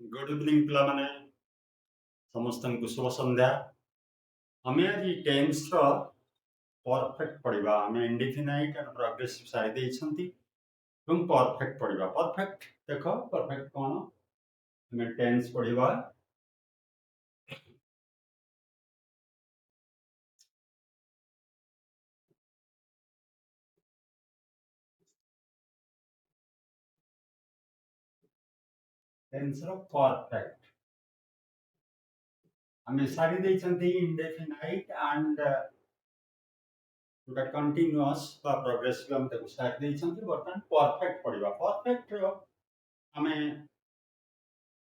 Good evening पिला माने समस्त को शुभ संध्या। आम आज टेन्स परफेक्ट पढ़ा। आम इंडिफिनाइट एंड प्रोग्रेसिव सारी देइछंती एवं परफेक्ट पढ़ा। परफेक्ट देख परफेक्ट कौन आम टेन्स पढ़ा। टेन्स रो परफेक्ट आम सारी देइछंती इंडिफिनाइट एंड कंटीन्यूअस बा प्रोग्रेसिव आम ताको सारी देइछंती। बर्तमान परफेक्ट पढ़ा। परफेक्ट रो आम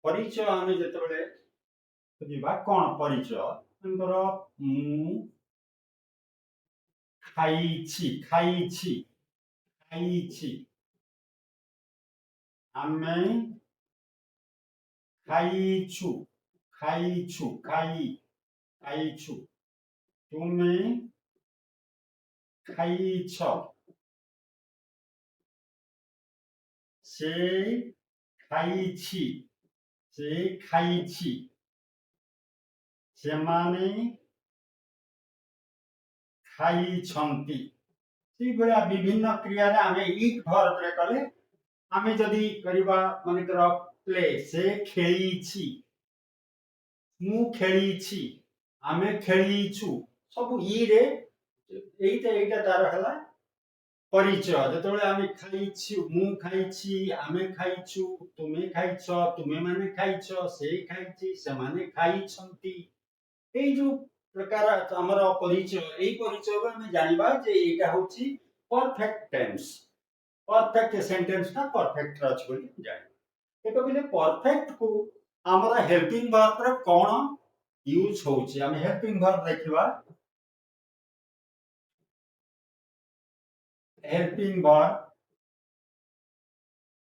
परिचय आम जेतेबेले बुझिबा कौन परिचय अंतर मु खाइछि खाइछि खाइछि आमे खाइछु खाइछु खाइ खाइछु तुमे खाइछ से खाइछि से खाइछि सेमाने खाइछन्ति। से भलिया विभिन्न क्रिया रे आमे इट वर्ब रे कले आमे जदी करिबा माने कर प्ले से खेलिछि मु खेलिछि आमे खेलिछु सब ई रे एइटा तार हला परिचय। जेतेबेले आमे खाइछु मु खाइछि आमे खाइछु तुमे खाइछ तुमे माने खाइछ से खाइछि सेमाने खाइछन्ति। एइ जो प्रकार हमर परिचय एइ परिचय आमे जानिबा जे एटा होछि परफेक्ट टेंस। परफेक्ट सेंटेंस ना परफेक्ट रच बोली जानि। एटा बिले परफेक्ट को हमरा हेल्पिंग वर्ब रे कोन यूज होछि हम हेल्पिंग वर्ब देखिबा। हेल्पिंग वर्ब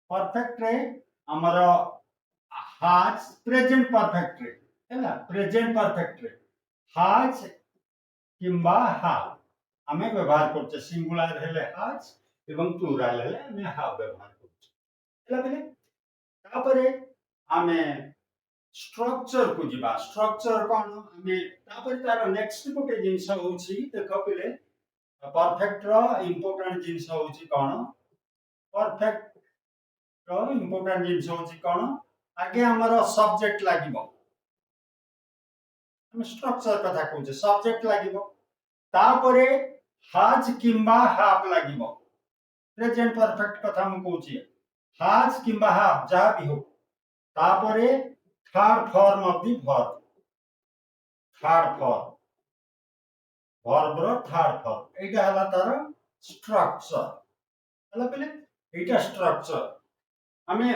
परफेक्ट रे हमर हैज प्रेजेंट परफेक्ट रे हैला प्रेजेंट परफेक्ट रे हैज किंबा हैव आमे व्यवहार करछे। सिंगुलर हेले हैज एवं प्लुराल हेले आमे हैव व्यवहार करछे हैला बेले। तापरे आमे स्ट्रक्चर को जिबा। स्ट्रक्चर कोन आमे तापरे तार नेक्स्ट गोटे जिंस होछि देखो पिले परफेक्ट रो इंपोर्टेंट जिंस होछि कोन परफेक्ट रो इंपोर्टेंट जिंस होछि कोन आगे हमर सब्जेक्ट लागिबो। हम स्ट्रक्चर कथा कहूचे सब्जेक्ट लागिबो तापरे हैज किंबा हैव लागिबो। प्रेजेंट परफेक्ट कथा हम कहूची हैज किंबा हैव जहा भी हो तापरे third form of the verb third form verb रो थर्ड फॉर्म एटा हला तार स्ट्रक्चर हला पहले एटा स्ट्रक्चर। हमें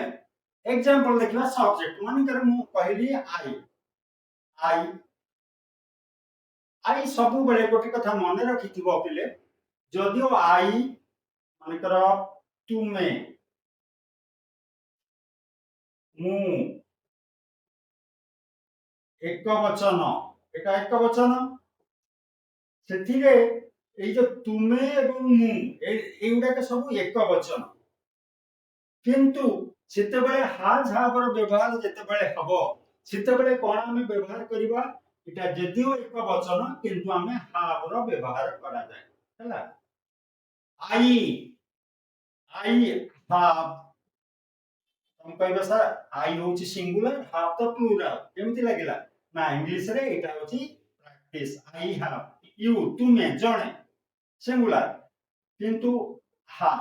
एग्जांपल देखिबा सब्जेक्ट माने कर मु कहली आई आई सब बेले गोटे कथा मन रखिथिबो पिले जदियो आई माने कर तुमे मु एक वचन एटा एक वचन सेथिरे एई जो तुमे एवं मु एउडा के सब एक वचन किंतु सेते बेले हाज हाबर व्यवहार जेते बेले हबो सेते बेले कोन आमे व्यवहार करिबा एटा जदियो एक वचन किंतु आमे हाबर व्यवहार करा जाय हैला। आई हाव हम कहबा सर आई होची सिंगुलर हाव तो प्लुरल केमिति लागिला ना इंग्लिश रे एटा होची प्रैक्टिस। आई हाव यू तुमे जणे सिंगुलर किंतु हाव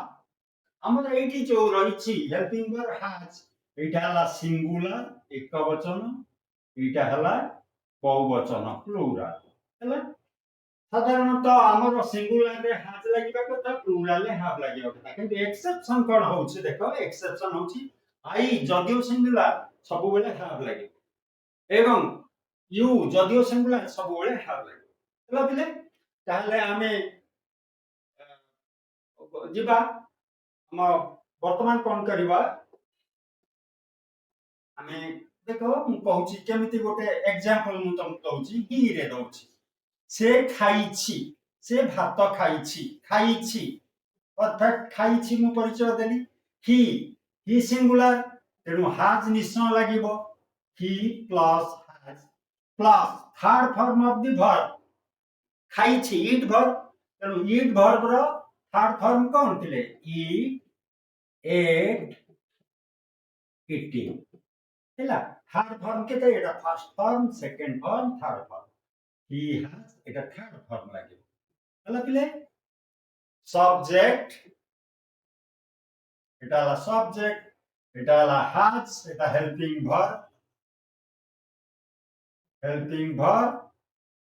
हमर एटी जो रहिछि हेल्पिंग वर्ब हैज एटा हला सिंगुलर एक वचन एटा हला बहुवचन प्लुरल हैला। साधारणतः हमर सिंगुलर रे हैज लागिबा कथा प्लुरल रे हैव लागिबा कथा किंतु एक्सेप्शन कोन होछि देखो एक्सेप्शन होछि आई जदियो सिंगुलर सब बेले हैव लागिबो एवं यू जदियो सिंगुलर सब बेले हैव लागिबो हैला पिले। ताहले आमे जिबा हम वर्तमान कोन करिबा आमे देखो मु कहूची केमिति गोटे एग्जांपल मु तुम कहूची ही रे दउची से खाइछि से भात खाइछि खाइछि परफेक्ट खाइछि मु परिचय देली ही सिंगुलर तेनु हाज निश्चय लागिबो he plus has plus third form of the verb ଖାଇଛି eat verb ତେଣୁ eat verb ର third form କଣ ଥିଲେ eat ate eating ହେଲା third form କେତେ ଏଟା first form second form third form he has এটা third form ଲାଗିବ ହେଲା ପିଲେ subject এটা ହେଲା subject এটা ହେଲା has এটা helping verb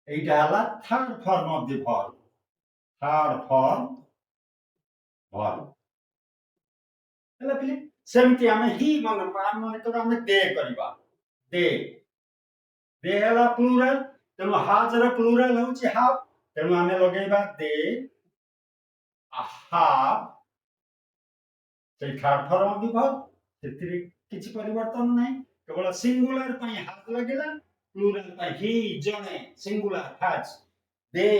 এইটা ହେଲା third form of the verb third form verb ହେଲା ପିଲେ ସେମିତି ଆମେ ହି ମନେ କର ଆମେ ଦେ କରିବା ଦେ ଦେ ହେଲା ପ୍ଲୁରାଲ ତେଣୁ has ର ପ୍ଲୁରାଲ ହେଉଛି have ତେଣୁ ଆମେ ଲଗେଇବା ଦେ have সেই third form of the verb ସେଥିରେ କିଛି ପରିବର୍ତ୍ତନ ନାହିଁ କେବଳ ସିଙ୍ଗୁଲାର ପାଇଁ have ଲାଗିଲା ପ୍ଲୁରାଲ ପାଇଁ he ଜଣେ ସିଙ୍ଗୁଲାର has they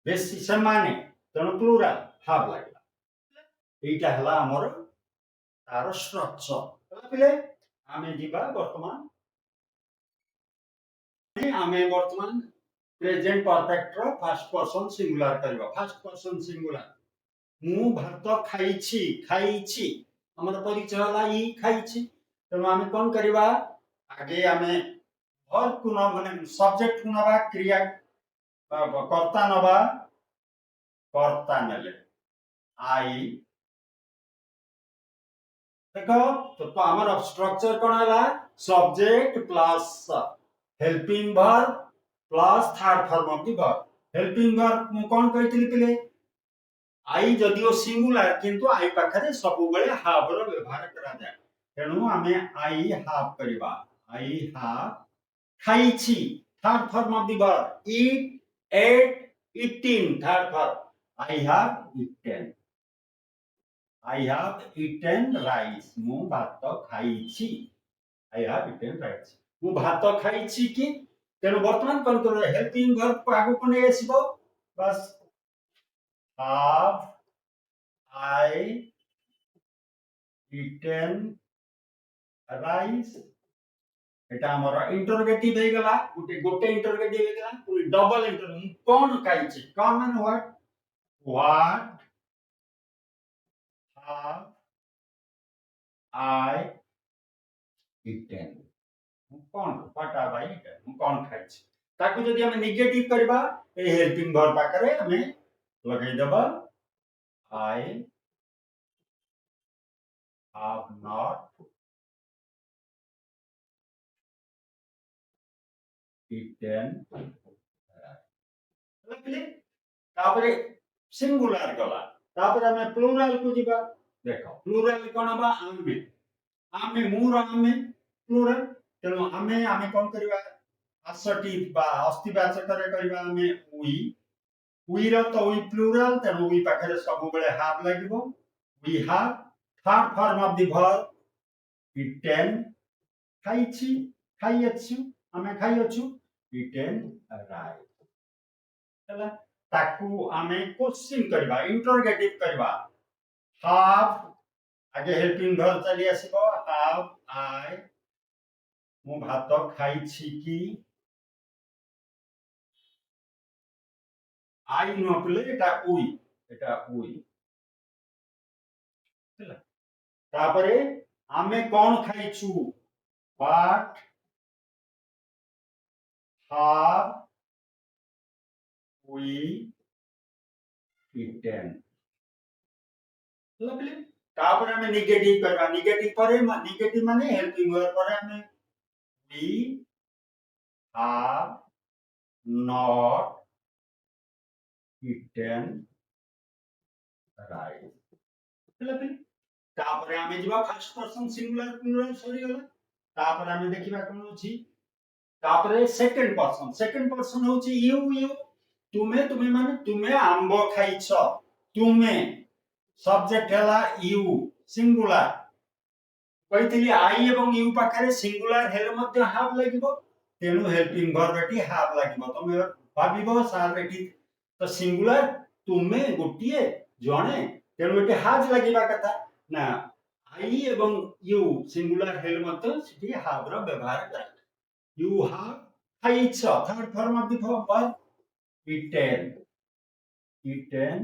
ବେଶୀ ସେମାନେ ତେଣୁ ପ୍ଲୁରାଲ have ଲାଗିଲା এইটা ହେଲା ଆମର ତାର ଷ୍ଟ୍ରକ୍ଚର ହେଲା ପିଲେ ଆମେ ଯିବା ବର୍ତ୍ତମାନ ପ୍ରେଜେଣ୍ଟ ପରଫେକ୍ଟ ର ଫାର୍ଷ୍ଟ ପର୍ସନ ସିଙ୍ଗୁଲାର କରିବା ଫାର୍ଷ୍ଟ ପର୍ସନ ସିଙ୍ଗୁଲାର ମୁଁ ଭାତ ଖାଇଛି ଖାଇଛି ଆମର ପରିଚୟ ହେଲା ଇ ଖାଇଛି ତେଣୁ ଆମେ କଣ କରିବା ଆଗେ ଆମେ verb କୁ ମାନେ ସବଜେକ୍ଟ କୁ ନବା କ୍ରିୟା କର୍ତା ନବା କର୍ତା ନେଲେ ଆଇ देखो तो हमारा स्ट्रक्चर कौन है subject plus helping verb plus third form of the verb helping verb कौन कहथिली पिले आई जदियो सिंगुलर किंतु आई पाखरे सब बेले हाव रो व्यवहार करा जाय तेनु हमें आई हाव करबा आई हाव खाइछि third form of the verb eat ate eating third form I have eaten I have eaten rice. ମୁଁ ଭାତ ଖାଇଛି. I have eaten rice. ମୁଁ ଭାତ ଖାଇଛି କି ତେଣୁ ବର୍ତ୍ତମାନ କଣ କରିବ ହେଲ୍ପିଂ ଭର୍ବ କୁ ଆଗକୁ ନେଇ ଆସିବ ବାସ୍ have I eaten rice এটা ଆମର ইন্টারোগেটিভ ହେଇ গଲା ଗୋଟେ ইন্টারোগেটিভ ହେଇ গଲା ପୁଣି ଡବଲ ଇଣ୍ଟରୋଗେଟିଭ କଣ ଖାଇଛି କଣ ମାନେ what have I eaten कौन what have I eaten ମୁଁ कौन ଖାଇଛି ତାକୁ ଯଦି ଆମେ ନେଗେଟିଭ କରିବା ଏ ହେଲ୍ପିଂ ଭର୍ବ ପାଖରେ ଆମେ ଲଗେଇ ଦେବା I have not eaten ଲଗେଇଲେ ତାପରେ ସିଙ୍ଗୁଲାର ଗଲା ତାପରେ ଆମେ ପ୍ଲୁରାଲ କୁ ଯିବା ଦେଖ ପ୍ଲୁରାଲ କଣ ହବା ଆମେ ମୁର ଆମେ ପ୍ଲୁରାଲ ତେଣୁ ଆମେ କଣ କରିବା assertive বা অস্তিবাচকରେ କରିବା ଆମେ we ର ତ we plural ତେଣୁ we ପାଖରେ ସବୁବେଳେ have ଲାଗିବ we have third form of the verb eaten ଖାଇଛି ଖାଇଅଛୁ ଆମେ ଖାଇଅଛୁ eaten rice ହେଲା ताकू आमे क्वेश्चन करबा इंटरोगेटिव करबा have आगे हेल्पिंग वर्ब चली आसीबो have I मु भात खाइछि की I नो प्ले एटा उई ହେଲା तापरे आमे कोन खाइछु what have we eaten lovely तापर हमें नेगेटिव करबा नेगेटिव माने हेल्पिंग वर्ब पर हमें we have not eaten rice lovely तापर हमें जीवा first person singular plural sorry गला तापर हमें देखिबा कोन अछि तापर सेकंड पर्सन होछि यू तुमे माने तुमे आंबो खाइछ तुमे सब्जेक्ट हला यू सिंगुलर कहितली आई एवं यू पाखरे सिंगुलर हेले मध्ये हाव लागिबो तेनु हेल्पिंग वर्ब एटी हाव लागिबो तमे भाबिबो सार एटी तो सिंगुलर तुमे गोटिए जणे तेनु एटी हाज लागिबा कथा ना I এবং you সিঙ্গুলার হেলে মতো সেটি have ର ব্যবহার করা you have খাইছ third form of the verb eaten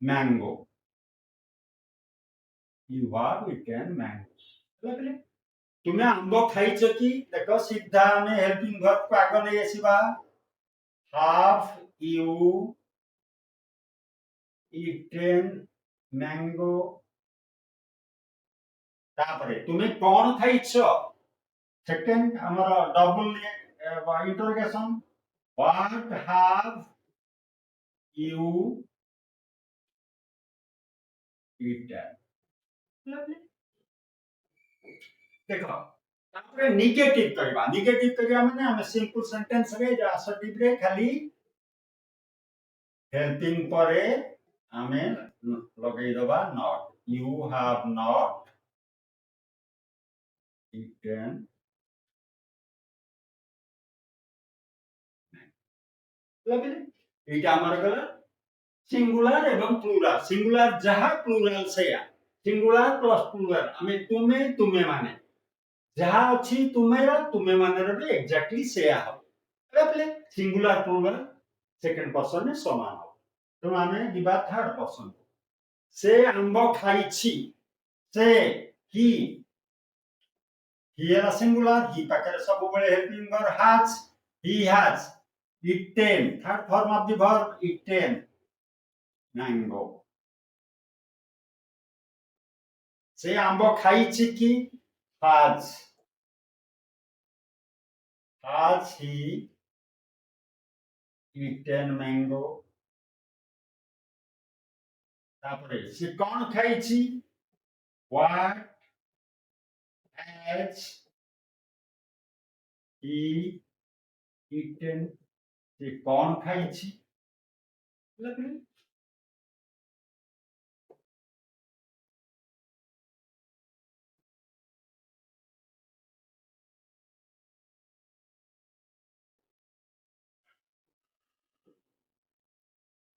mango you have eaten mango ହେଲା ତୁମେ ଆମ୍ବ ଖାଇଛ କି ଦେଖ ସିଧା ଆମେ ହେଲ୍ପିଂ ଭର୍ବ କୁ ଆଗ ନେଇ ଆସିବା have you eaten mango ତାପରେ ତୁମେ କଣ ଖାଇଛ सेकंड हमारा double interrogation what have you eaten देखो तापर नेगेटिव करबा माने हम सिंपल सेंटेंस रे जो असर्टिव रे खाली हेल्पिंग परे हमें लगै दबा not you have not eaten लगले एटा हमर गला सिंगुलर एवं प्लूरल सिंगुलर जहा प्लूरल सेया सिंगुलर प्लस प्लूरल हमें तुमे माने जहा अछि तुमेरा तुमे माने रे एग्जैक्टली सेया हो એટલે સિંગુલર પ્લુરલ સેકન્ડ પર્સન ને સમાન हो તો ଆମେ ଯିବା થર્ડ પર્સન ସେ ଆମ୍ବ ଖାଇଛି ସେ he ହେଲା ସିଙ୍ଗୁଲାର he ପାଖରେ ସବୁବେଳେ helping verb has he has eaten third form of the verb eaten mango ସେ ଆମ୍ବ ଖାଇଛି କି has he eaten mango तापरे से कौन खाइछि what has he eaten से कौन खाइछि लगले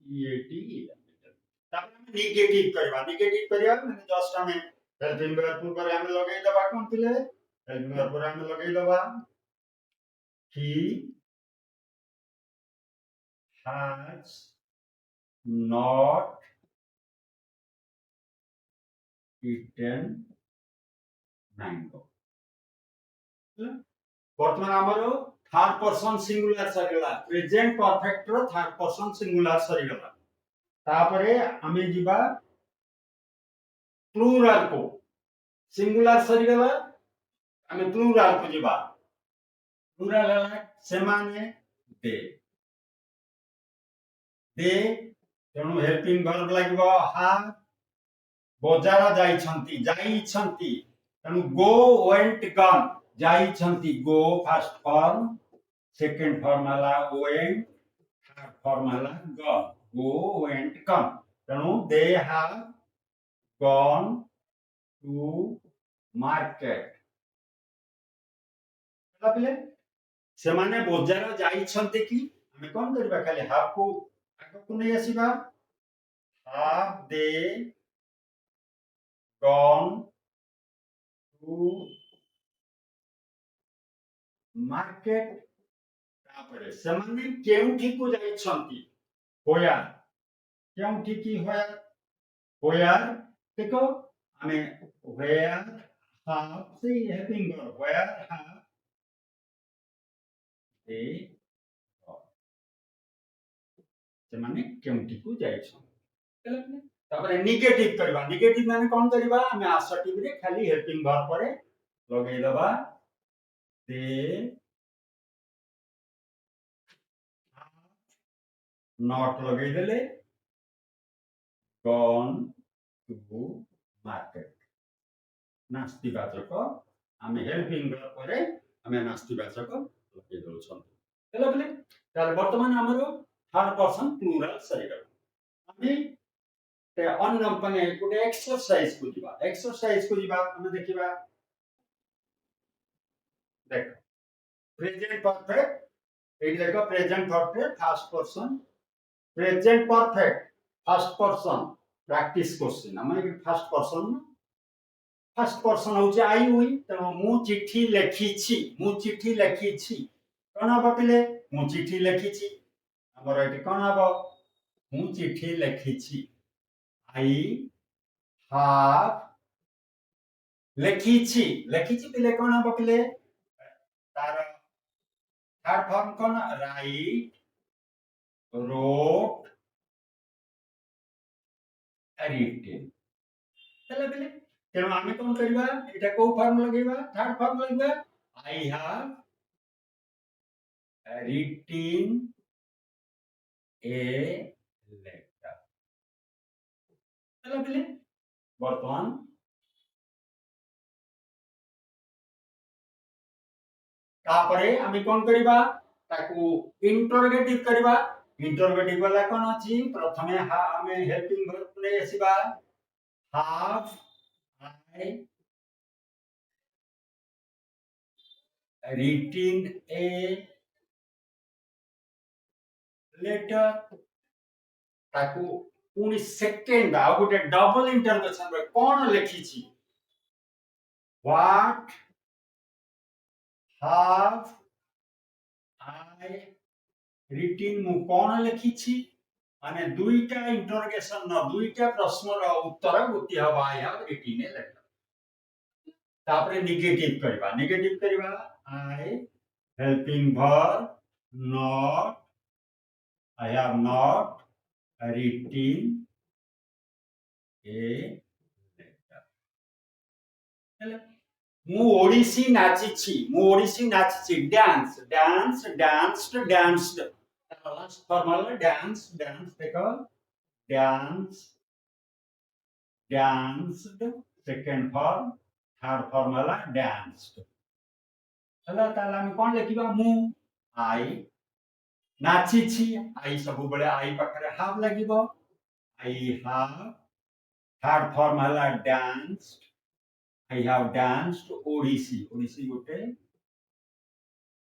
ईएटी तापर हम नेगेटिव करबा माने जस्ट हमें हेल्पिंग वर्ब पर हम लगै दबा कोन थिले हेल्पिंग वर्ब पर हम लगै दबा he has not eaten mango বর্তমান আমারো থার্ড পারসন সিঙ্গুলার সরিগলা প্রেজেন্ট পারফেক্ট র থার্ড পারসন সিঙ্গুলার সরিগলা তারপরে আমি ଯିବା প্লুরাল को সিঙ্গুলার সরিগলা আমি প্লুরাল को ଯିବା प्लुराल ହେଲା ସେମାନେ ଦେ ତେଣୁ ହେଲ୍ପିଂ ଭର୍ବ ଲାଗିବ have ବଜାର ଯାଇଛନ୍ତି ତେଣୁ go went gone ଯାଇଛନ୍ତି go first form second form ହେଲା went third form ହେଲା gone go went gone ତେଣୁ they have gone to market ପିଲେ ସେମାନେ ବଜାର ଯାଇଛନ୍ତି କି ଆମେ କଣ କରିବା ଖାଲି have को ଆଗକୁ ନେଇ ଆସିବା have they gone to market तापरे ସେମାନେ କେଉଁଠି କୁ ଯାଇଛନ୍ତି where କେଉଁଠି କି where देखो हमें where have से helping verb where have they gone ସେମାନେ କେଉଁଠି କୁ ଯାଇଛନ୍ତି तापरे नेगेटिव माने कोन करबा हमें असर्टिव रे खाली हेल्पिंग वर्ब परे लगै दबा they not लगै देले gone to market नास्तिवाचक आमे हेल्पिंग वर्ब परे आमे नास्तिवाचक लगै दउछन हेला बोले ताले वर्तमान हमरो थर्ड पर्सन प्लुरल सरीगल आमे ते अन्य पने गुटे एक्सरसाइज को जिबा हमें देखिबा देख प्रेजेंट परफेक्ट एटी देखो present perfect first person present perfect first person practice question हमें फर्स्ट पर्सन फर्स्ट पर्सन होचे आई हुई तेणु मु चिट्ठी लेखिछि कौन हम पे मु चिट्ठी लेखिछि हमर एटी कौन हम मु चिट्ठी लेखिछि आई हाव लेखिछि पिले कौन हम पिले तार थर्ड फॉर्म कौन राइट रोट रिटेन चला पिले तेणु आम कौन करवा एटा को फॉर्म लगेगा थर्ड फॉर्म लगेगा आई हैव written a letter चला पिले वर्तमान तापरे आमी कौन करवा ताकू इंटरोगेटिव करवा इंटरोगेटिव वाला कौन अछि प्रथमे आमे हेल्पिंग वर्ब ले आसीबा have I written a letter ताकू पुनी सेकेंड आ गोटे डबल इंटरोगेशन रे कोन लिखी छी व्हाट हैव आई written मु कोन लिखी छी माने दुईटा इंटरोगेशन न दुईटा प्रश्न रो उत्तर गोटी हवा I have written a letter तापरे नेगेटिव करबा I helping verb not I have not written a letter हेलो मु ओडिसी नाचिछि डांस्ड लास्ट फॉर्मल डांस देखो डांस्ड सेकंड फॉर्म थर्ड फॉर्मल डांस्ड हेलो ताला हम कोन लिखिबा मु आई नाचिछि आई सब बेले आई पाखरे हाव लागिबो आई हाव थर्ड फॉर्मल danced I have danced Odissi गोटे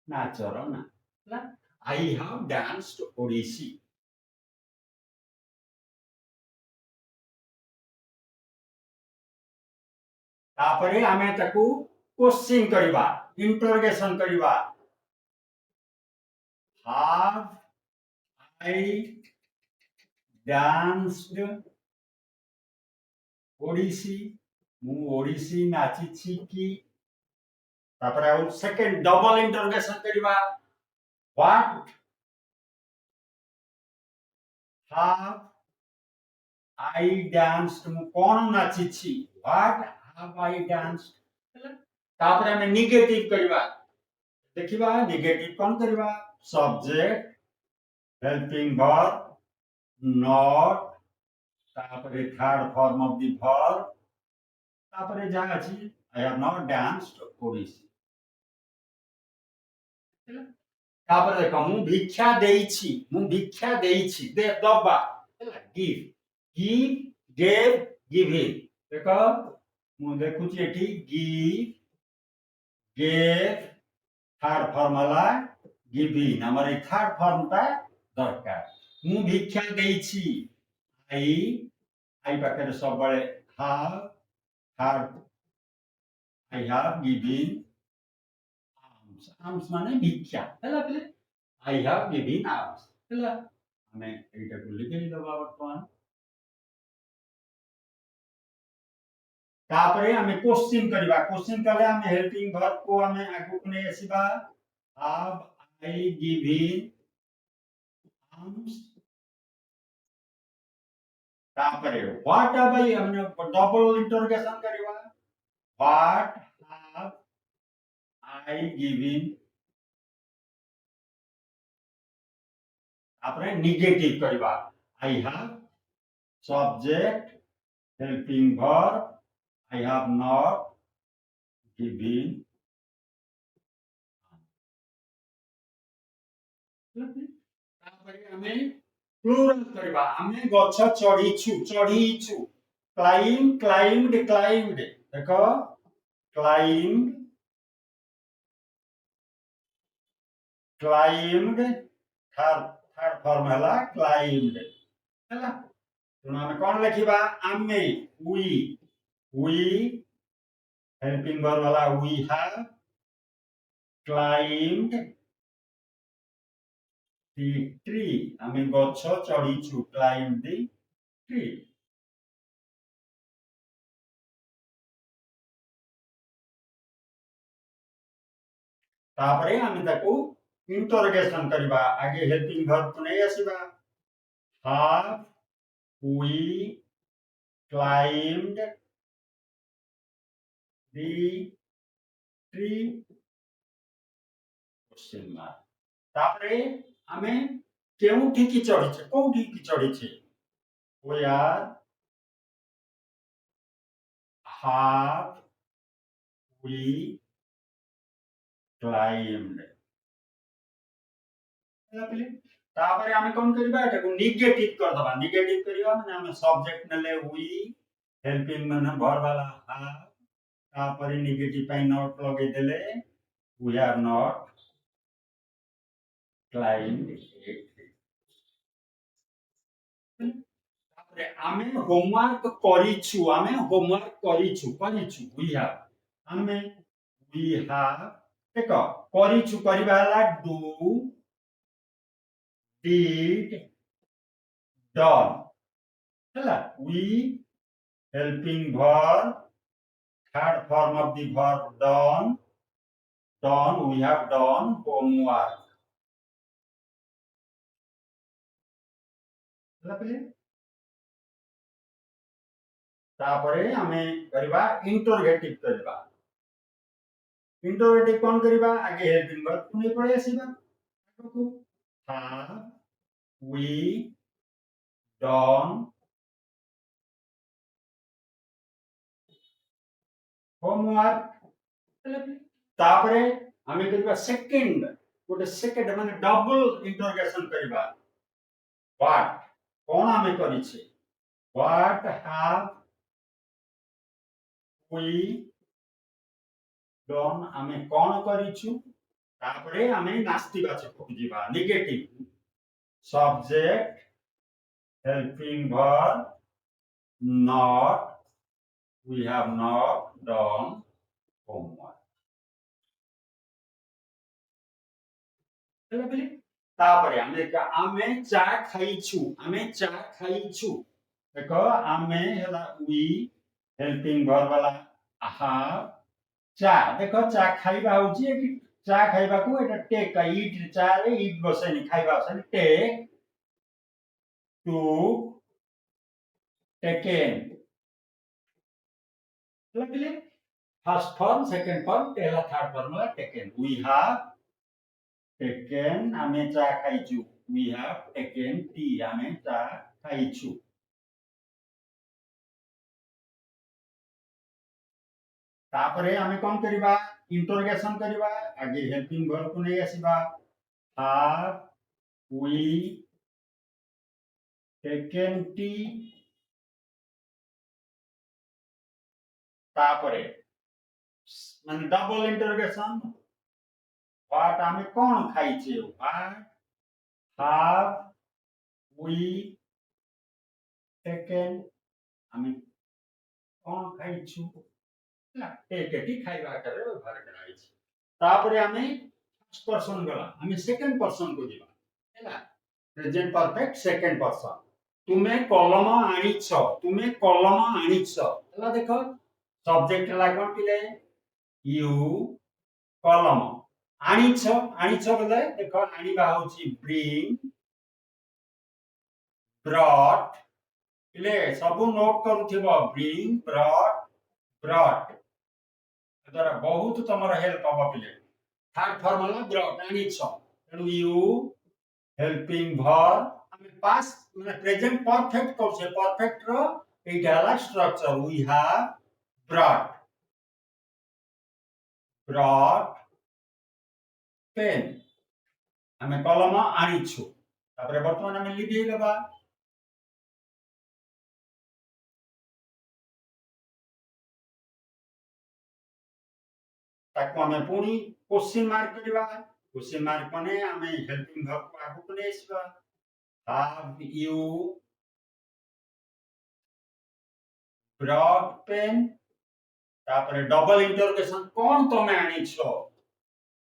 नाचर ना I have danced ओडिसी तापरे आमे ताकू क्वेश्चन करबा इंटरोगेशन करबा have I danced ओडिसी मु ओडिसी नाचिछि कि तापरे आउ सेकंड डबल इंटरोगेशन करबा व्हाट हैव आई डांस्ड मु कोन नाचिछि व्हाट हैव आई डांस्ड तापरे हम नेगेटिव करबा देखिबा नेगेटिव कोन करबा सब्जेक्ट हेल्पिंग वर्ब नॉट तापरे third form of the verb तापरे जा अछि I have not danced Odissi तापरे देखो मु भिक्षा देइछि दे दबा हैला गिव गेव गिविंग देखो मु देखुछि एठी गिव गेव थर्ड फॉर्मला गिविंग हमर थर्ड फॉर्म ता दरकार मु भिक्षा देइछि आई पाखरे सब बळे have third I have given alms माने भिक्षा हैला पिले आई हैव गिवन आर्म्स हैला हमें एटा को लिखि दबा वर्तमान तापरे हमें क्वेश्चन कले हमें हेल्पिंग वर्ब को हमें आगु ने आसीबा हैव आई गिवन आर्म्स तापरे व्हाट हैव आई हमने डबल इंटरोगेशन करबा व्हाट हैव I given आपने नेगेटिव करबा I have subject helping verb I have not given तापरे हमें प्लुरल करबा हमें गछ चढ़ीछु climbed देखो climbed third form हला climbed हला तुम हम कोन लिखिबा we हेल्पिंग वर्ब वाला we have climbed the tree आमे गछ चढ़ीछु climb the tree तापरे आमे ताकू इंटरोगेशन करबा आगे हेल्पिंग वर्ब को नहीं आसीबा have we climbed the tree question mark तापरे आमे केउठी की चढ़ीछे कोउठी की चढ़ीछे we are have we climbed तापरे आमे कोन करबा एटाको नेगेटिव कर दबा नेगेटिव करियो माने आमे सब्जेक्ट नेले we हेल्पिंग माने वर्ब वाला have तापरे नेगेटिव पाई नॉट लगे देले we are not climbed a tree तापरे आमे होमवर्क करिछु we have आमे we have देखो करिछु करिबा वाला do did done हला we helping verb third form of the verb done we have done homework हला पहिले तापरे हमें करबा इंटरोगेटिव करबा इंटरोगेटिव कोन करबा आगे हेल्पिंग वर्ब पुने पळे आसीबा आगो have we done homework तापरे हमें करबा सेकंड गोटे सेकंड माने डबल इंटरोगेशन करबा व्हाट कोन हमें करिছে व्हाट हैव we done हमें कोन करिछु तापरे हमें नास्तिबाचक खोजिबा negative subject helping verb not we have not done homework चलो पहिले तापरे आमे चा खाइछु देखो आमे हला we हेल्पिंग वर्ब वाला have चा देखो चा खाइबा होची कि चा खाइबा को एटा टेक ईट चा रे ईट बसेनी खाइबा बसेनी टेक टू टेकन लगले फर्स्ट फॉर्म सेकंड फॉर्म पहला थर्ड फॉर्म वाला टेकन we have taken आमे चा खाइछु we have taken tea आमे चा खाइछु तापरे आमे कोन करिबा इंटरोगेशन करिबा आगे हेल्पिंग वर्ब को नै आसीबा have we taken tea तापरे माने डबल इंटरोगेशन व्हाट आमे कोन खाइछे व्हाट have we taken आमे कोन खाइछु ना टेकेटी खाइबा करे व्यवहार कराइछ तापरे आमे फर्स्ट पर्सन गला आमे सेकंड पर्सन को जिबा हैला प्रेजेंट परफेक्ट सेकंड पर्सन तुमे कलम आनिछ हैला देखो सब्जेक्ट लागन किले यू कलम आनिछ बोले देखो आनिबा होची ब्रिंग ब्रॉट इले सब नोट करूथिबो ब्रिंग ब्रॉट द्वारा बहुत तमर हेल्प हबो पिले थर्ड फॉर्मूला ब्रॉट आनिछ तेनु यू हेल्पिंग वर्ब आमे पास्ट माने प्रेजेंट परफेक्ट कहछे परफेक्ट रो एटाला structure we have brought pen आमे कलम आनिछु तापरे वर्तमान आमे लिखि देबा ताको आमे पुनी क्वेश्चन मार्क करबा क्वेश्चन मार्क माने आमे हेल्पिंग वर्ब को आगु को नेसिबा have you brought pen तापरे डबल इंटरोगेशन कौन तमे आनी छो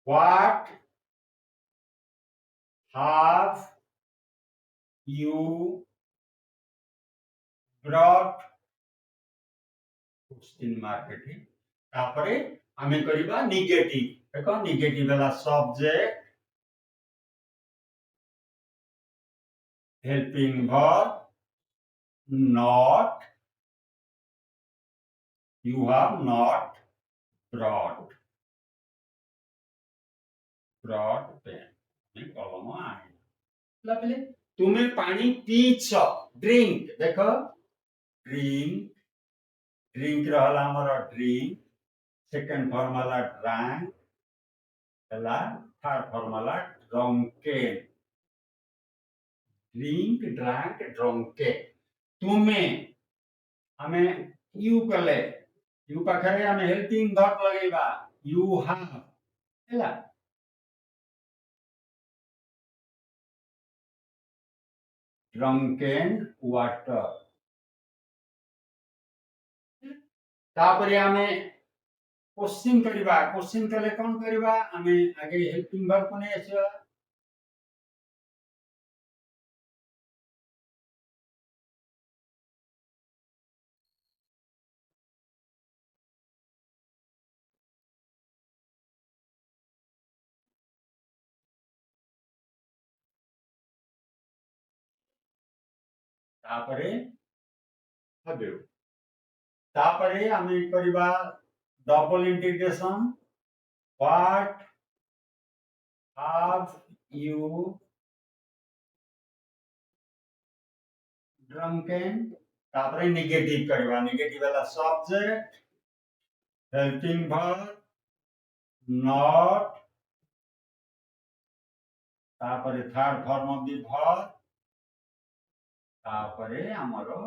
what have you brought question mark एठी तापरे आमे करिबा नेगेटिव देखो नेगेटिव वाला subject helping verb not you have not brought pen कलम आनी लपले तुम्हें पानी पीछ ड्रिंक देखो ड्रिंक ड्रिंक रहला हमर ड्रिंक सेकंड फॉर्मूला ड्रैंक हला थर्ड फॉर्मूला ड्रंकेन ड्रिंक ड्रैंक ड्रंकेन तुम्हें हमें यू कले यू पाखरे हमें हेल्पिंग वर्ब लगेबा यू हैव हला drunken water तापरे हमें क्वेश्चन करिबा क्वेश्चन कले कोन करिबा हमें आगे हेल्पिंग वर्ब कोने आछा तापरे हबे तापरे हमें करिबा double integration what have you drunken तापरे नेगेटिव करिबा नेगेटिव वाला सब्जेक्ट हेल्पिंग वर्ब not तापरे third form of the verb तापरे हमरो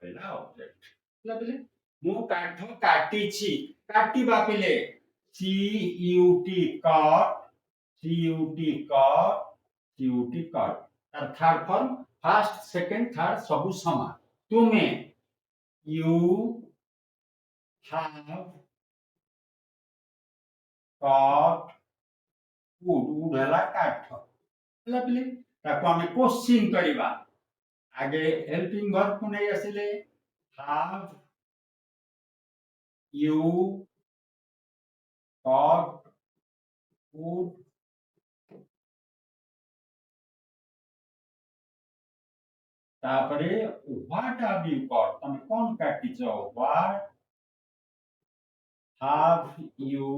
पहिला ऑब्जेक्ट लबले मु काठ काटी छी काटी बापिले C U T cut C U T cut C U T cut तार third form first second third सब समान तुमे यू हैव कट वुड हला काठ लबले ताको हमें क्वेश्चन करिबा आगे हेल्पिंग वर्ब को नहीं आसिले हैव यू कट वुड तापरे व्हाट हैव यू कट तमे कोन काटी छ व्हाट हैव यू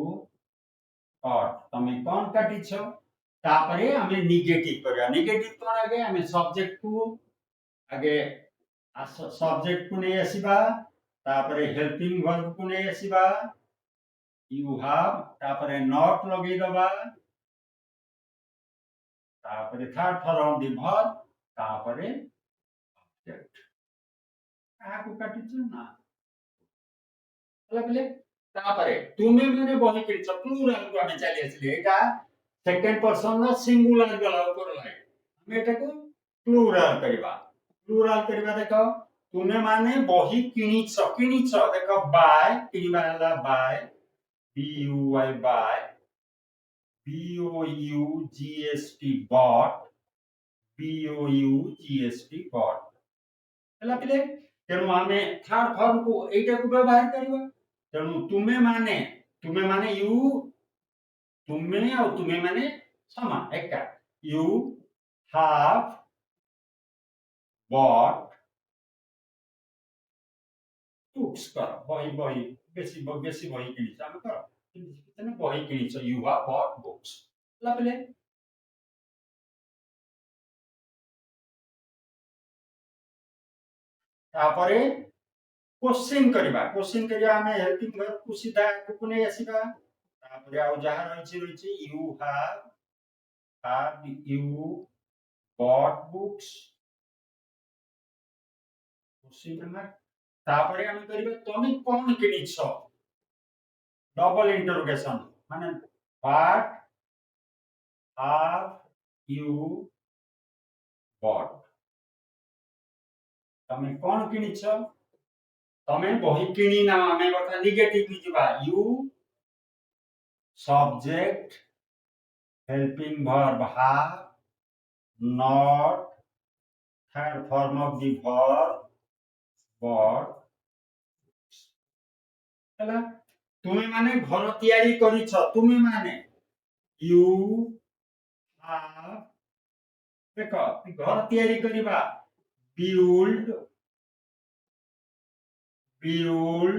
कट तमे कोन काटी छ तापरे हमें नेगेटिव करिया नेगेटिव कोन आगे हमें सब्जेक्ट को आगे सब्जेक्ट को नहीं आसीबा तापरे हेल्पिंग वर्ब को नहीं आसीबा यू हैव तापरे नॉट लगे दबा तापरे third form of the verb तापरे ऑब्जेक्ट काको काटी छ ना लगले तापरे तुमे माने बही किछ प्लुरल को हमें चली आसीले एटा सेकंड पर्सन न सिंगुलर गला ऊपर लाए हम एटा को प्लुरल करिबा देखो तुमे माने बही किनी छ देखो बाय किनिबा हला buy B U Y buy B O U G S T bought B O U G S T bought हला पिले तेनु हमें थर्ड फॉर्म को एटा को व्यवहार करिबा तेनु तुमे माने यू तुमे और तुमे माने समान एका यू हैव बॉट बुक्स कर बही बेसी बही किनी छ कर कितने बही किनी छ यू हैव बॉट बुक्स लबले तापरे क्वेश्चन करिबा हमें हेल्पिंग वर्ब को सीधा को नै आसीबा तापरे आउ जहा रहिछि you have you bought books question mark तापरे हम करिबा तमे कोन किनी छ डबल इंटरोगेशन माने व्हाट हैव यू बॉट तमे कोन किनी छ तमे बही किणी ना आमे बता नेगेटिव की जिबा you subject helping verb have not third form of the verb but ହେଲା ତୁମେ ମାନେ ଘର ତିଆରି କରିଛ ତୁମେ ମାନେ you have ଦେଖ ଘର ତିଆରି କରିବା build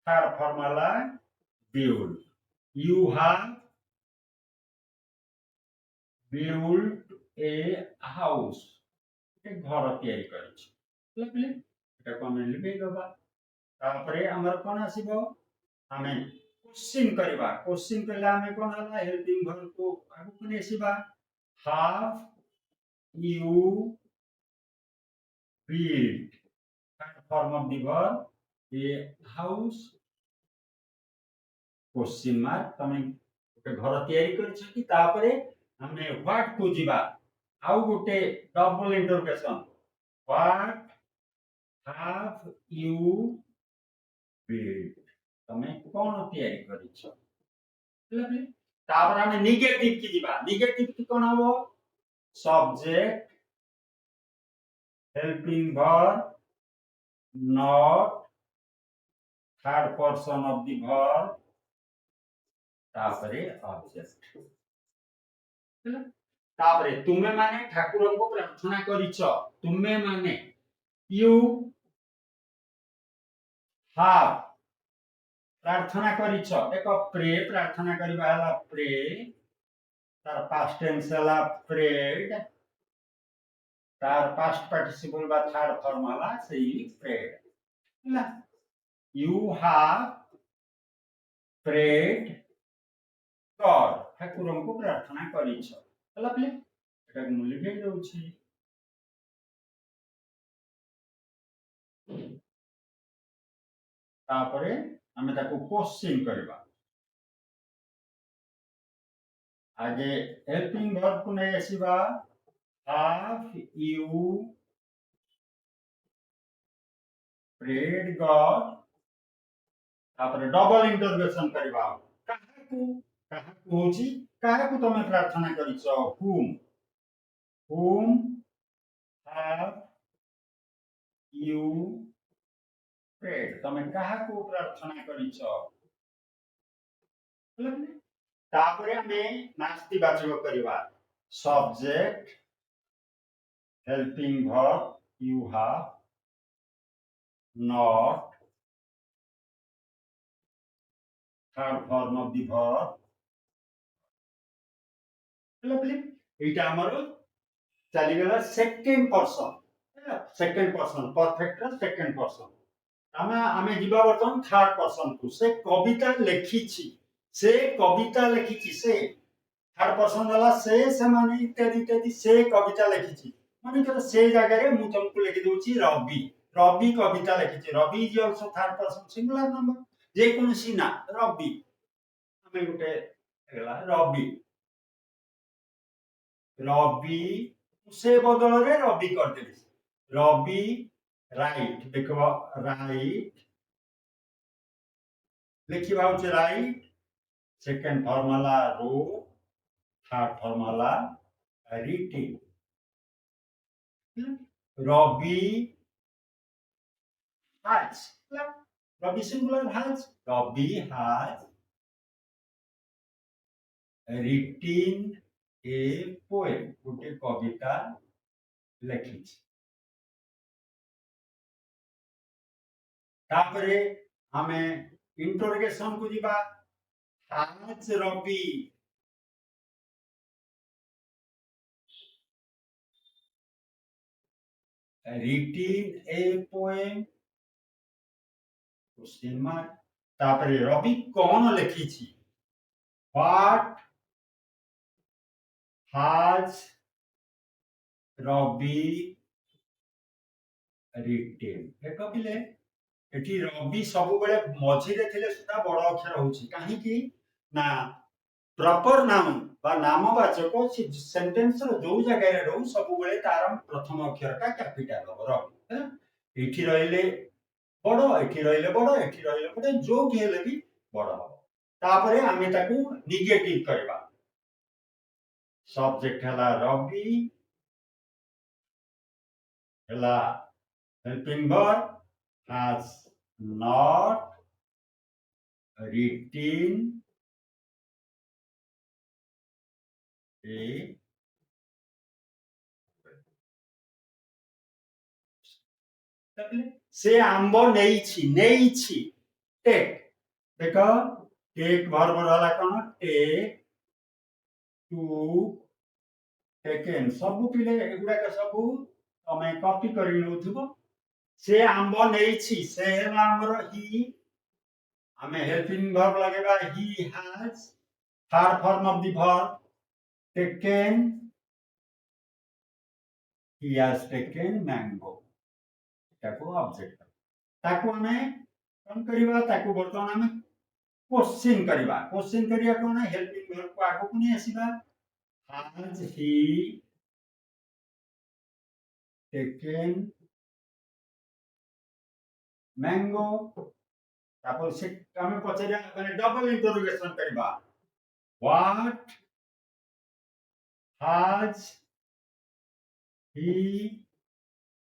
third formula build you have built a house एक घर ତିଆରି କରିଛ ବୁଝିଲେ ଏଟା ଆମେ ଲିଖେଇ ଦବା तापरे हमर कोन आसीबो हमें क्वेश्चन करबा क्वेश्चन करला हमें कोन हला हेल्पिंग वर्ब को आगु कोन आसीबा have you built third form of the verb a house question mark तमे गोटे घर तयारी करछ कि तापरे हमें व्हाट को जिबा आउ गोटे double interrogation what have you built तमे कोन तयारी करिछ बुझले तापर हमें नेगेटिव की जिबा नेगेटिव की कोन हबो subject helping verb not third person of the verb तापरे ऑब्जेक्ट ହେଲା तापरे तुमे माने ठाकुर को प्रार्थना करिछ तुमे माने you have प्रार्थना करिछ देखो प्रे प्रार्थना करबा हला प्रे तार पास्ट टेंस हला प्रेड तार पास्ट पार्टिसिपल बा थर्ड फॉर्म हला सेही प्रेड ହେଲା you have prayed God Thakur को प्रार्थना करिछ होला प्ले एटा मु लिखै दउछि तापरे हमें ताको क्वेश्चन करबा आगे हेल्पिंग वर्ब को नै आसीबा have you prayed God तापरे डबल इंटरोगेशन करबा काहाकू होची काहाकू तमे प्रार्थना करिछ whom have you prayed तमे काहाकू प्रार्थना करिछ तापरे हमें नास्तिवाचक करबा subject helping verb you have not third form of the verb lovely एटा हमरो चली गेला सेकंड पर्सन परफेक्ट रा सेकंड पर्सन हमें जीवा वर्तमान थर्ड पर्सन को से कविता लिखिछि से थर्ड पर्सन वाला से माने इत्यादि से कविता लिखिछि माने तो से जगह रे मु तुमको लिखि दोछि रवि कविता लिखिछि Ravi is also third person singular number जे कोनसी ना रवि हमें गुटे हेला रवि से बदल रे रवि कर देबी रवि राइट देखो राइट लिखिबा होचे राइट सेकंड फॉर्मूला रो third formula reading Ravi has Ravi singular has Ravi has written a poem गोटे कविता लिखिछि तापरे हमें इंटरोगेशन को जिबा has Ravi written a poem question mark तापरे रवि कौन लिखिछि what has रवि written हे कबिले एठी रवि सब बेले मझी रे थिले सुधा बड़ अक्षर होछि काहे कि ना प्रॉपर नाउन बा नामवाचक सेंटेंस रो जो जगह रे रहू सब बेले तार प्रथम अक्षर का कैपिटल हो रवि एठी रहले बड़ एठी रहिले बड़ जो कि हेले भी बड़ हबो तापरे आमे ताकू नेगेटिव करबा सब्जेक्ट हला रवि हला helping verb has not written a से आंब नेइछि टेक देख टेक वर्ब रहला कोन टेक टू टेकन सब पिले एगुडा के सब तमे कॉपी करि नउथबो से आंब नेइछि से हेला हमर ही हमें हेल्पिंग वर्ब लगेबा he has third form of the verb taken he has taken mango ताको ऑब्जेक्ट ताको हमें कौन करिबा ताको वर्तमान हमें क्वेश्चन करिया कोन हेल्पिंग वर्ब को आगो पुनी आसीबा has he taken mango तापर से हमें पछरिया माने डबल इंटरोगेशन करिबा what has he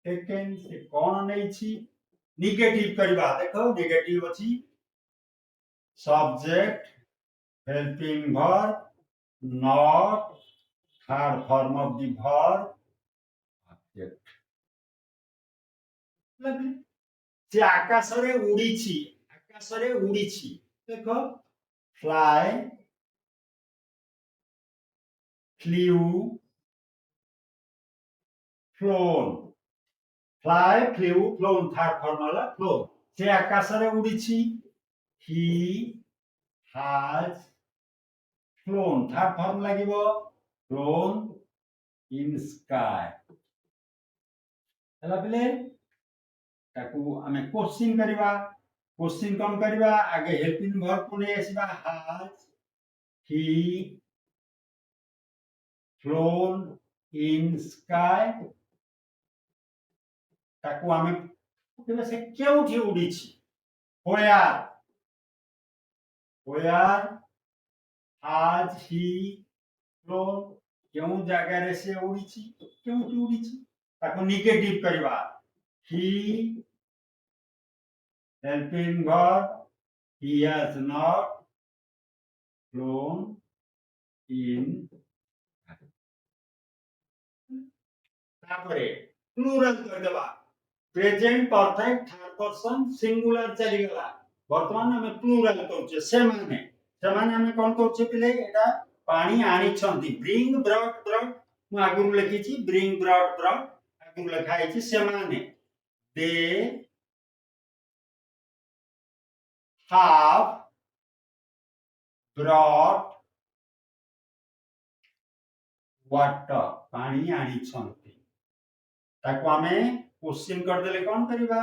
taken से कोन नैछि नेगेटिव करिबा देखो नेगेटिव अछि subject helping verb not third form of the verb object लगले से आकाशरे उड़ीछि देखो fly flew flown fly flew flown third form वाला flown से आकाशरे उड़ीछि he has flown third form लागिबो flown in sky हला बेले ताकू हमें क्वेश्चन करिबा क्वेश्चन कम करिबा आगे हेल्पिंग वर्ब को नै आसीबा has he flown in sky ताकू हमें केबे से केउठी उड़ीछि where has he flown केउ जगह रे से उड़ीछि केउठी उड़ीछि ताकू नेगेटिव करिबा he helping verb he has not flown in तापरे प्लूरल कर देबा present perfect third person singular चली गला वर्तमान हमें प्लूरल करछे सेमाने हमें कोन करछे पिले एटा पानी आनी छंती ब्रिंग ब्रॉट मु आगुरु लिखिछि ब्रिंग ब्रॉट आगुरु लिखाइछि सेमाने दे have brought water पानी आनी छंती ताको हमें क्वेश्चन कर देले कोन करिबा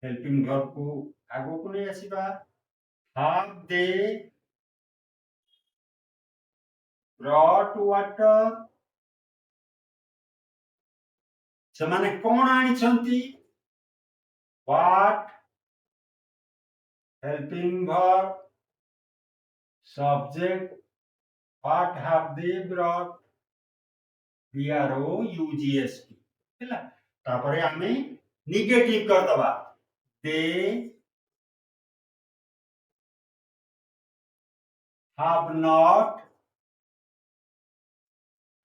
हेल्पिंग वर्ब को आगो को नै आसीबा have they brought water सेमाने कोन आनी छंती what helping verb subject what have they brought BROUGST ହେଲା तापरे हमें नेगेटिव कर दबा they have not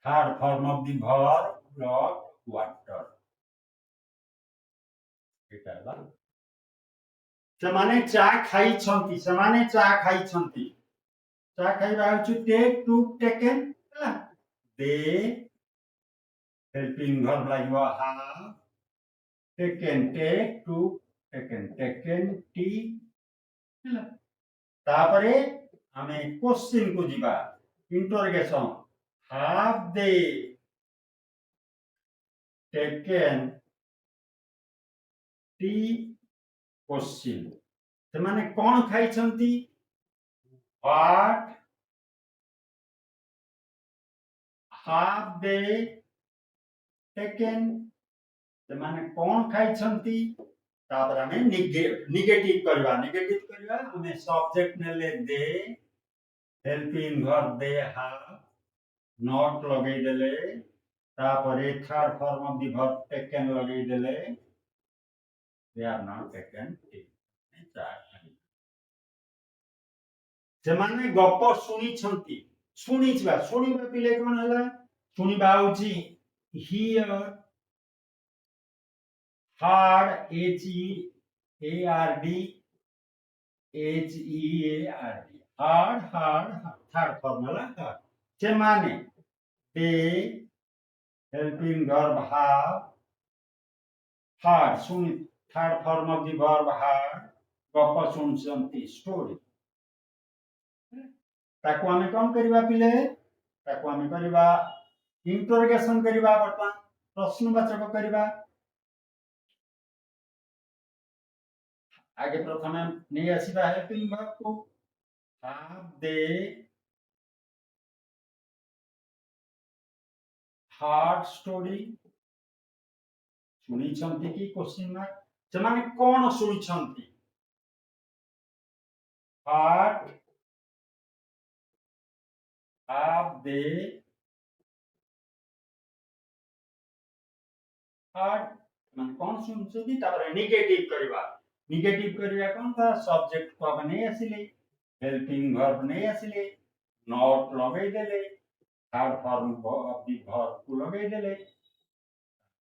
third form of the verb brought water एटा सेमाने चा खाई छंती चा खाइबा होछि टेक टू टेकन ହେଲା they helping verb लागिबो have taken take to taken टी ହେଲା तापरे हमें क्वेश्चन को जिबा इंटरोगेशन have they taken टी क्वेश्चन सेमाने कोन खाइ छंती what have they taken सेमाने कोन खाइ छंती तापर हमें नेगेटिव करवा हमें सब्जेक्ट नेले they helping verb they have not लगे देले तापर third form of the verb taken लगे देले दे आर नॉट टेकन ସେମାନେ ଗପ ଶୁଣିଛନ୍ତି ଶୁଣିବା ଶୁଣିବା ପିଲେ କଣ ହେଲା ଶୁଣିବା ହଉଛି here hard hard hard third formula hard ସେମାନେ they helping verb have hard ଶୁଣି third form of the verb hard ଗପ ଶୁଣୁଛନ୍ତି story ताको आमे कौन करिबा पिले ताको आमे करिबा इंटरोगेशन करिबा वर्तमान प्रश्नवाचक करिबा आगे प्रथमे नै आसीबा हेल्पिंग वर्ब को have they hard story सुनी छंती की क्वेश्चन मार्क जमाने कोन सुनी छंती hard have they hard man कौन सुनछदी तापर नेगेटिव करिवा कोन था सब्जेक्ट को बने आसिले हेल्पिंग वर्ब नै आसिले नॉट लगे देले third form of the verb को लगे देले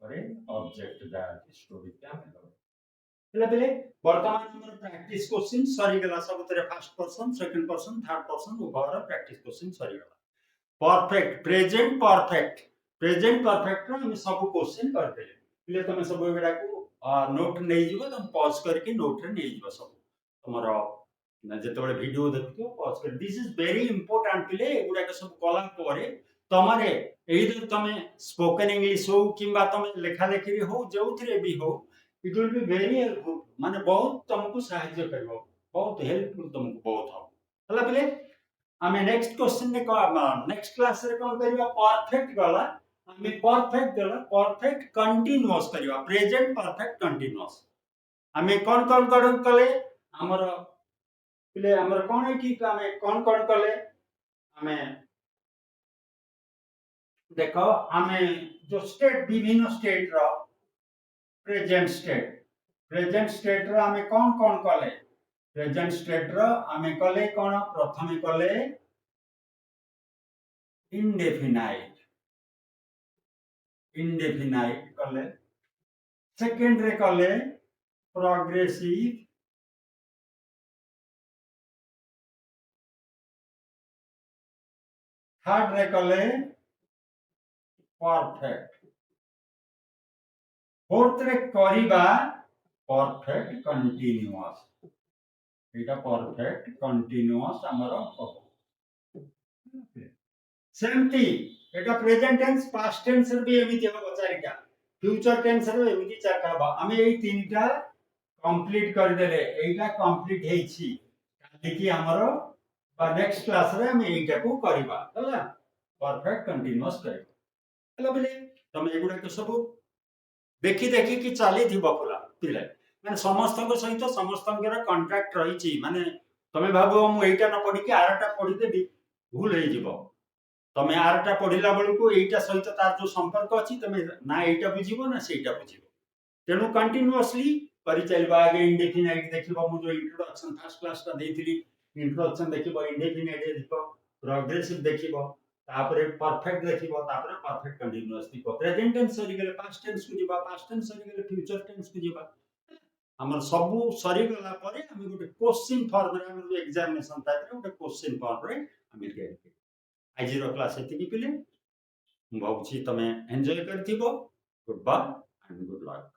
परे ऑब्जेक्ट दैट स्टोरी क्या मतलब बेले वर्तमान हमर प्रैक्टिस क्वेश्चन सरी गेला सब तरे first person second person third person over practice question सरी गेला परफेक्ट प्रेजेंट परफेक्ट रो हम सब क्वेश्चन कर देले पिले तमे सब एगडा को नोट नै जीवो तुम पॉज करके नोट रे नै जीवो सब तमरो जेतबे वीडियो देखियो पॉज कर दिस इज वेरी इंपोर्टेंट पिले एगडा के सब कला परे तमरे एइदर तमे स्पोकन इंग्लिश हो किबा तमे लेखा लेखी हो जोथरे भी हो it will be very helpful माने बहुत तुमको सहायता करबो बहुत हेल्पफुल तुमको बहुत हो हला पिले हमें नेक्स्ट क्वेश्चन ने नेक्स्ट क्लास रे कोन करबा परफेक्ट गला हमें परफेक्ट कंटीन्यूअस करबा प्रेजेंट परफेक्ट कंटीन्यूअस हमें कोन कले हमर पिले हमर कोन है कि हमें कोन कले हमें देखो हमें जो स्टेट विभिन्न स्टेट रो प्रेजेंट स्टेट रो हमें कोन कले प्रेजेंट स्टेट रो हमें कले कोन प्रथमे कले indefinite कले सेकंड रे कले प्रोग्रेसिव थर्ड रे कले परफेक्ट फोर्थ रे करिबा परफेक्ट कंटीन्यूअस एटा परफेक्ट कंटीन्यूअस हमरो हो सेमती एटा प्रेजेंट टेंस पास्ट टेंस रे भी एमिति हो चारिटा फ्यूचर टेंस रे एमिति चारटा बा हमें एई तीनटा कंप्लीट कर देले एटा कंप्लीट हेछि काली हमरो बा नेक्स्ट क्लास रे हम एटा को करबा हला परफेक्ट कंटीन्यूअस करबा हला बेले तमे एगुडा के सब देखि कि चाली थिबो पुरा पिले माने समस्त को सहित समस्त के कांटेक्ट रहिछि माने तमे भाबो हम एटा न पढि कि आरटा पढि देबी भूल हे जिवो तमे आरटा पढिला बेलु को एटा सहित तार जो संपर्क अछि तमे ना एटा बुझिबो ना सेटा बुझिबो तेनु कंटीन्यूअसली करि चलबा आगे इंडेफिनाइट देखिबो मु जो इंट्रोडक्शन फर्स्ट क्लास ता देइथिली इंट्रोडक्शन देखिबो इंडेफिनाइट देखिबो प्रोग्रेसिव देखिबो तापरे परफेक्ट देखिबो तापरे परफेक्ट कंटीन्यूअस देखिबो प्रेजेंट टेंस सरी गेले पास्ट टेंस को जिबा पास्ट टेंस सरी गेले फ्यूचर टेंस को जिबा हमर सब सरी गेला परे हम गोटे क्वेश्चन फॉर्म रे हम एग्जामिनेशन टाइप रे गोटे क्वेश्चन फॉर्म रे हम तैयारी आज रो क्लास एतिकी पिले भाबुछि तमे एन्जॉय करथिबो goodbye and good luck.